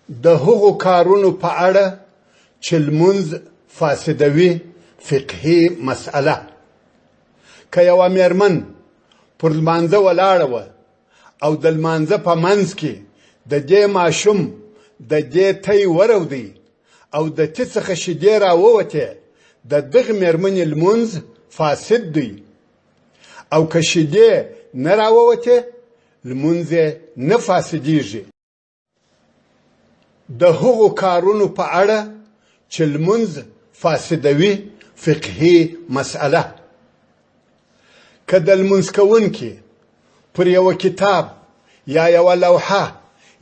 د هغو کارونو په اړه چې لمونځ فاسدوي فقهي مسأله. که یوه میرمن پر لمانځه ولاړه وه او د لمانځه په منځ کې د دې ماشوم د دې تی ورودی او د تی څخه شیدې راووتې، د دغې میرمنې لمونځ فاسد دی. او که شیدې نه راووتې، لمونځ یې نه فاسدیږي. د هغو کارونو په اړه چې لمونځ فاسدوي فقهي مسأله. که د لمونځ کوونکي پر یوه کتاب یا یوه لوحه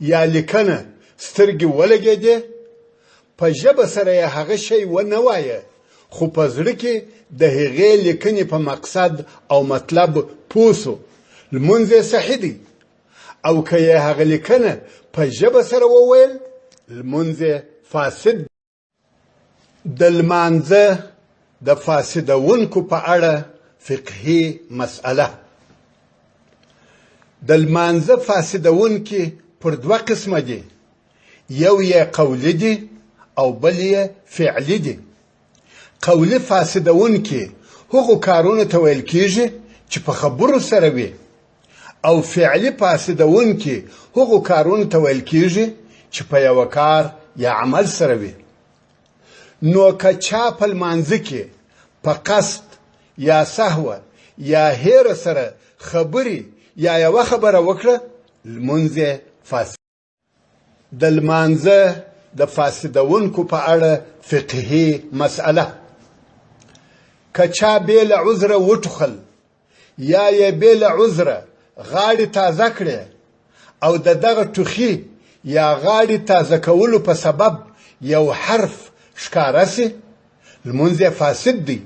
یا لیکنه سترګې ولګېدې، په ژبه سره یې هغه شی ونه وایه، خو په زړه کې د هغې لیکنې په مقصد او مطلب پوه سو، لمونځ یې صحیح دی. او که یې هغه لیکنه په ژبه سره وویل، لمونځ یې فاسد. د لمانځه د فاسدونکو په اړه فقهي مسأله. د لمانځه فاسدونکي پر دوه قسمه دي، یو یې قولي دي او بل یې فعلي دي. قولي فاسدونکي هغو کارونو ته ویل کیږي چې په خبرو سره وي، او فعلي فاسدونکي هغو کارونو ته ویل کیږي چې په یوه کار یا عمل سره وي. نو که چا په لمانځه کې په قصد یا سهوه یا هیره سره خبرې یا یوه خبره وکړه، لمونځ یې فاسد. د لمانځه د فاسدونکو په اړه فقهي مسأله. که چا بې له عذره وټوخل یا یې بې له عذره غاړې تازه کړې او د دغه ټوخي یا غاړې تازه کولو په سبب یو حرف ښکاره سي، لمونځ یې فاسد دی،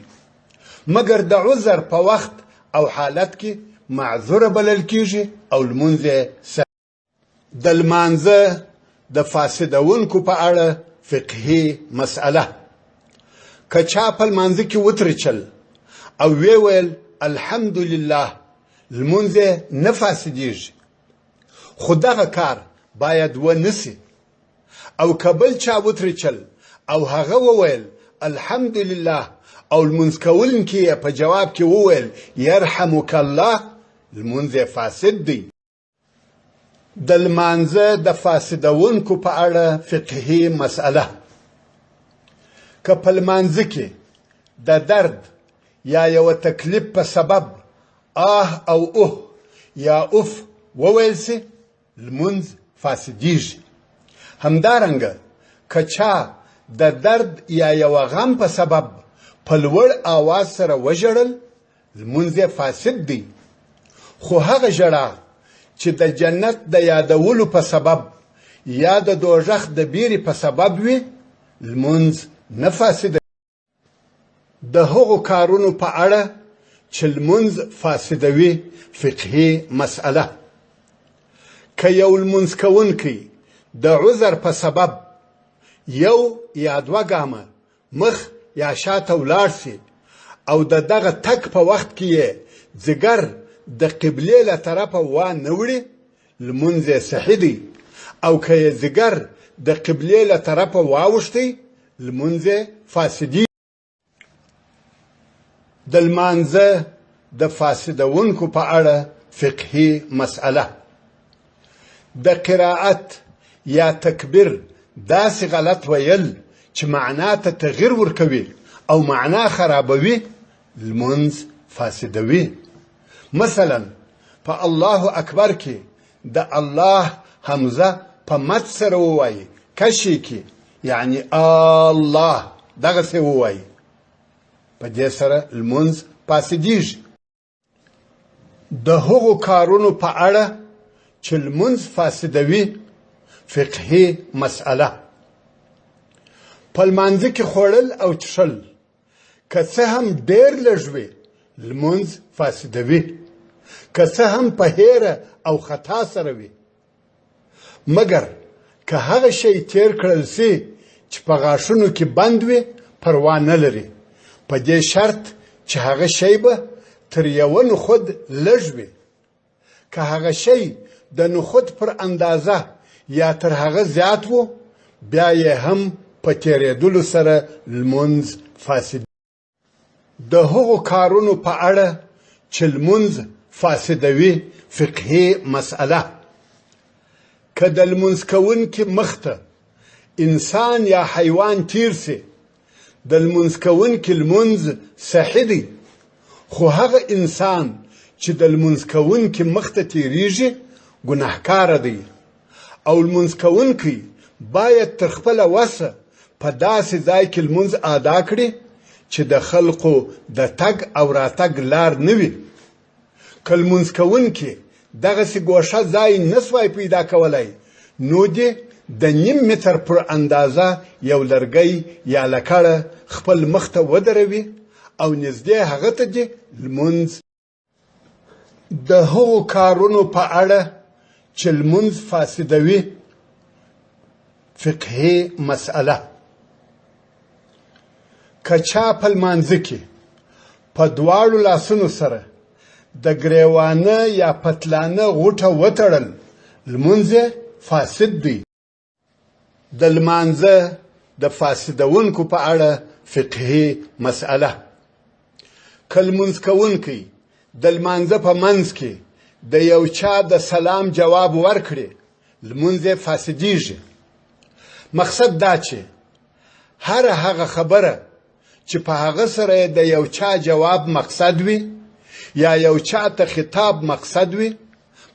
مګر د عذر په وخت او حالت کې معذوره بلل کیږي او لمونځ یې صحیح. د لمانځه د فاسدونکو په اړه فقهي مسأله. که چا په لمانځه کې وترچل او ویې ویل الحمدلله، لمونځ یې نه فاسدیږي، خو دغه کار باید ونه سي. او که بل چا وترچل او هغه وویل الحمدلله او لمونځ کوونکي یې په جواب کې وویل یرحمک الله، لمونځ یې فاسد دی. د لمانځه د فاسدونکو په اړه فقهي مسأله. که په لمانځه کې د درد یا یوه تکلیف په سبب آه او اوه یا اوف وویل سي، لمونځ فاسدیږي. همدارنګه که چا د درد یا یوه غم په سبب په لوړ آواز سره وژړل، لمونځ یې فاسد دی. خو هغه ژړا چې د جنت د یادولو په سبب یا د دوزخ د بیرې په سبب وي، لمونځ نه فاسد. د هغو کارونو په اړه چې لمونځ فاسدوي فقهي مسأله. که یو لمونځ کوونکی د عذر په سبب یو یا دوه ګامه مخ یا شاته ولاړ سي او د دغه تک په وخت کې یې ځګر د قبلې له طرفه وانه وړي، لمونځ یې صحیح دی. او که یې ځګر د قبلې له طرفه واوښتی، لمونځ یې فاسدي. د لمانځه د فاسدونکو په اړه فقهي مسأله. د قرائت یا تکبیر داسې غلط ویل چې معنا ته تغییر ورکوي او معنا خرابوي، لمونځ فاسدوي. مثلا په الله اکبر کې د الله حمزه په مد سره ووایي، کشي کې یعنی الله دغسې ووایي، په دې سره لمونځ فاسدیږي. د هغو کارونو په اړه چې لمونځ فاسدوي فقهي مسأله. په لمانځه کې خوړل او څښل که څه هم ډېر لږ وي، لمونځ فاسدوي، که څه هم په هیره او خطا سره وي. مګر که هغه شی تیر کړل سي چې په غاښونو کې بند وي، پروا نه لري، په دې شرط چې هغه شی به تر یوه نخود لږ وي. که هغه شی د نخود پر اندازه یا تر هغه زیات وو، بیا یې هم په تېرېدلو سره لمونځ فاسد. د هغو کارونو په اړه چې لمونځ فاسدوي فقهي مسأله: که د لمونځ کوونکي مخ ته انسان یا حیوان تیر سي، د لمونځ کوونکي لمونځ صحیح دی، خو هغه انسان چې د لمونځ کوونکي مخ ته تیریږي ګناهکاره دی، او لمونځ کوونکی باید تر خپله وسه په داسې ځای کې لمونځ ادا کړي چې د خلقو د تګ او راتګ لار نه وي. که لمونځ کوونکی دغسې ګوښه ځای نسوای پیدا کولی، نو دې د نیم متر پر اندازه یو لرګی یا لکړه خپل مخ ته ودروي او نږدې هغه ته دې لمونځ. د هغو کارونو په اړه چې لمونځ فاسدوي فقهي مسأله: که چا په لمانځه کې په دواړو لاسونو سره د ګریوانه یا پتلانه غوټه وتړل، لمونځ فاسد دی. د لمانځه د فاسدونکو په اړه فقهي مسأله: که لمونځ کوونکی د لمانځه په منځ کې د یو چا د سلام جواب ورکړي، لمونځ فاسدیږي. مقصد دا چې هر هغه خبره چې په هغه سره د یو چا جواب مقصد وي یا یو چا ته خطاب مقصد وي،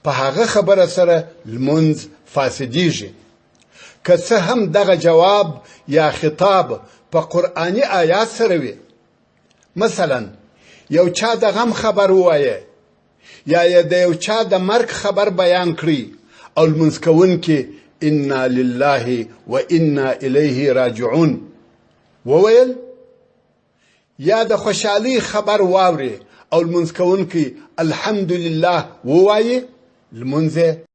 په هغه خبره سره لمونځ فاسدیږي. که څه هم دغه جواب یا خطاب په قرآني آیات سره وي، مثلا یو چا د غم خبر ووایه یا د یو چا د مرګ خبر بیان کړي او لمونځ کوونکي انا لله و انا الیه راجعون وویل، یا د خوشحالۍ خبر واوري او لمونځ کوونکي الحمدلله ووایي، لمونځ